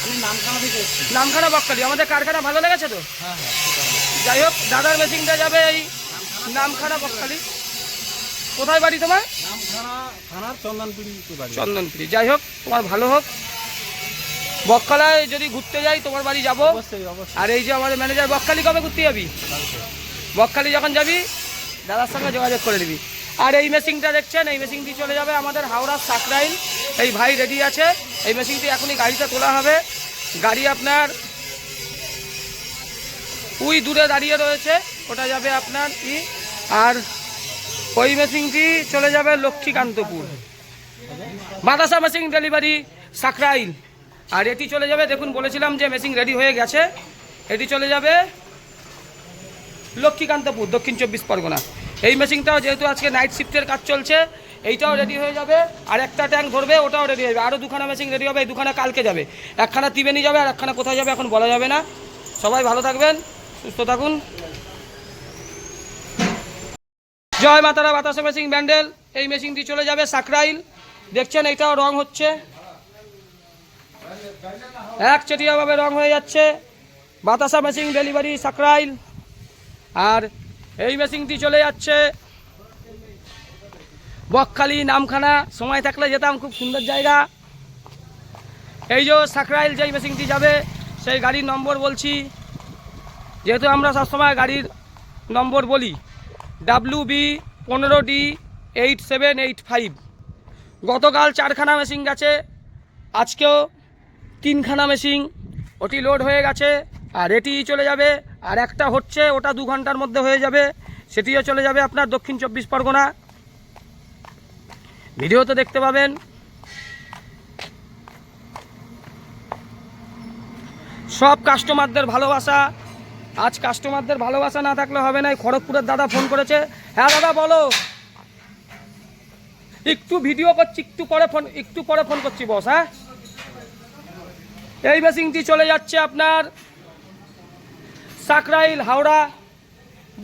আমি নামখানা থেকে এসেছি। নামখানা বকখালি। আমাদের কারখানা ভালো লেগেছে তো? হ্যাঁ। যাই হোক, দাদার মেশিনটা যাবে এই নামখানা বকখালি। কোথায় বাড়ি তোমার? নামখানা থানার চন্দনপিড়ি। চন্দনপিড়ি। যাই হোক, তোমার ভালো হোক। বকখালায় যদি ঘুরতে যাই তোমার বাড়ি যাবো। অবশ্যই অবশ্যই। আর এই যে আমাদের ম্যানেজার, বকখালি কবে ঘুরতে যাবি? বকখালি যখন যাবি দাদার সঙ্গে যোগাযোগ করে দিবি। আর এই মেশিনটা দেখছেন, এই মেশিনটি চলে যাবে আমাদের হাওড়ার সাকরাইল। এই ভাই রেডি আছে। এই মেশিনটি এখনই গাড়িতে তোলা হবে। গাড়ি আপনার ওই দূরে দাঁড়িয়ে রয়েছে, ওটা যাবে আপনার আর ওই মেশিনটি চলে যাবে লক্ষ্মীকান্তপুর। বাতাসা মেশিন ডেলিভারি সাকরাইল। আর এটি চলে যাবে, দেখুন বলেছিলাম যে মেশিন রেডি হয়ে গেছে, এটি চলে যাবে লক্ষ্মীকান্তপুর, দক্ষিণ 24 পরগনা। এই মেশিনটাও যেহেতু আজকে নাইট শিফটের কাজ চলছে, এইটাও রেডি হয়ে যাবে। আর একটা ট্যাঙ্ক ধরবে, ওটাও রেডি হবে। আরও দুখানা মেশিন রেডি হবে। এই দুখানা কালকে যাবে। একখানা ত্রিবেণী যাবে আর একখানা কোথায় যাবে এখন বলা যাবে না। সবাই ভালো থাকবেন, সুস্থ থাকুন। জয় মাতারা। বাতাসা মেশিন ব্যান্ডেল। এই মেশিনটি চলে যাবে সাকরাইল। দেখছেন এইটাও রং হচ্ছে, একচেটিয়াভাবে রং হয়ে যাচ্ছে। বাতাসা মেশিন ডেলিভারি সাকরাইল। আর এই মেশিনটি চলে যাচ্ছে বকখালি নামখানা। সময় থাকলে যেতাম, খুব সুন্দর জায়গা। এই যে সাকরাইল যেই মেশিনটি যাবে সেই গাড়ির নম্বর বলছি, যেহেতু আমরা সবসময় গাড়ির নম্বর বলি। WB15D8785। গতকাল 4খানা মেশিন গেছে, আজকেও 3খানা মেশিন। ওটি লোড হয়ে গেছে আর এটি চলে যাবে। আর একটা হচ্ছে, ওটা 2 ঘন্টার মধ্যে হয়ে যাবে। সেটিও চলে যাবে আপনার দক্ষিণ 24 পরগনা। ভিডিও তো দেখতে পাবেন। সব কাস্টমারদের ভালোবাসা। আজ কাস্টমারদের ভালোবাসা না থাকলে হবে না। খড়গপুরের দাদা ফোন করেছে। হ্যাঁ দাদা বলো। একটু ভিডিও করছি, একটু পরে ফোন করছি বস। হ্যাঁ, এই মেশিনটি চলে যাচ্ছে আপনার সাকরাইল হাওড়া।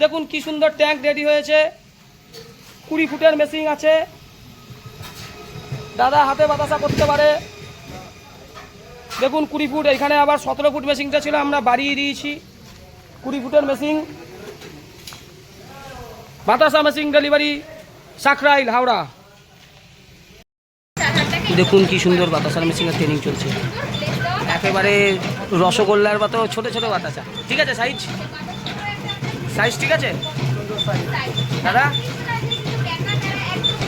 দেখুন কি সুন্দর ট্যাঙ্ক রেডি হয়েছে। 20 ফুটের মেশিন আছে। দাদা হাতে বাতাসা করতে পারে। দেখুন 20 ফুট। এখানে আবার 17 ফুট মেশিনটা ছিল, আমরা বাড়িয়ে দিয়েছি। 20 ফুটের মেশিন। বাতাসা মেশিন ডেলিভারি সাকরাইল হাওড়া। দেখুন কি সুন্দর বাতাসার মেশিনের ট্রেনিং চলছে। একেবারে রসগোল্লার মতো ছোট ছোট বাতাসা। ঠিক আছে, সাইজ ঠিক আছে দাদা?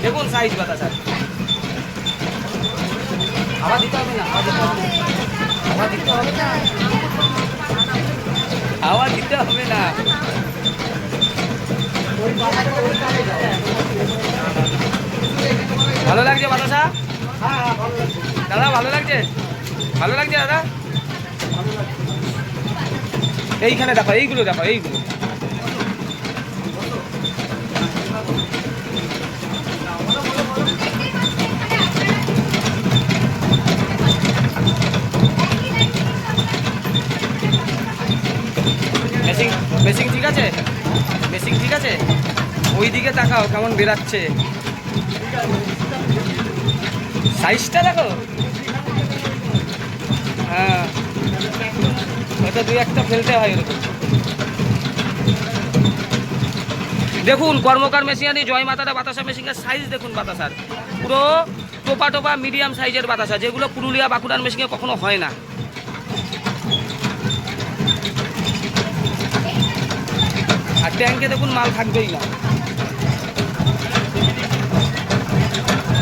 দেখুন সাইজ বাতাসা। আওয়াজ দিতে হবে না, আওয়াজ দিতে হবে না, আওয়াজ দিতে হবে না। ভালো লাগছে বাতাসা? দাদা ভালো লাগছে? ভালো লাগছে দাদা? এইখানে দেখো, এইগুলো দেখো, এইগুলো। মেশিন ঠিক আছে? মেশিন ঠিক আছে? ওই দিকে তাকাও কেমন বেরাচ্ছে। সাইজটা দেখো। হ্যাঁ, হয়তো 2-1টা ফেলতে হয় এরকম। দেখুন কর্মকার মেশিনারি জয় মাতারা বাতাসা মেশিনের সাইজ দেখুন। বাতাসার পুরো টোপা টোপা মিডিয়াম সাইজের বাতাসা, যেগুলো পুরুলিয়া বাঁকুড়ার মেশিনে কখনো হয় না। আর ট্যাঙ্কে দেখুন মাল থাকবেই না।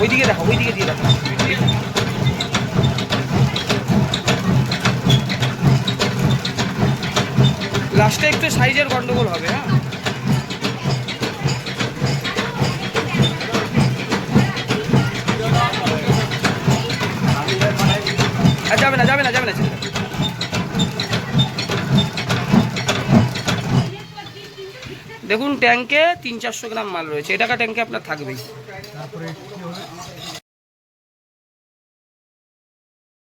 ওইদিকে দেখো, ওইদিকে দিয়ে দেখো। লাস্টে একটু সাইজের গন্ডগোল হবে। হ্যাঁ, যাবে না, যাবে না, যাবে না। দেখুন ট্যাঙ্কে 300-400 গ্রাম মাল রয়েছে। এটাকা ট্যাঙ্কে আপনার থাকবেই।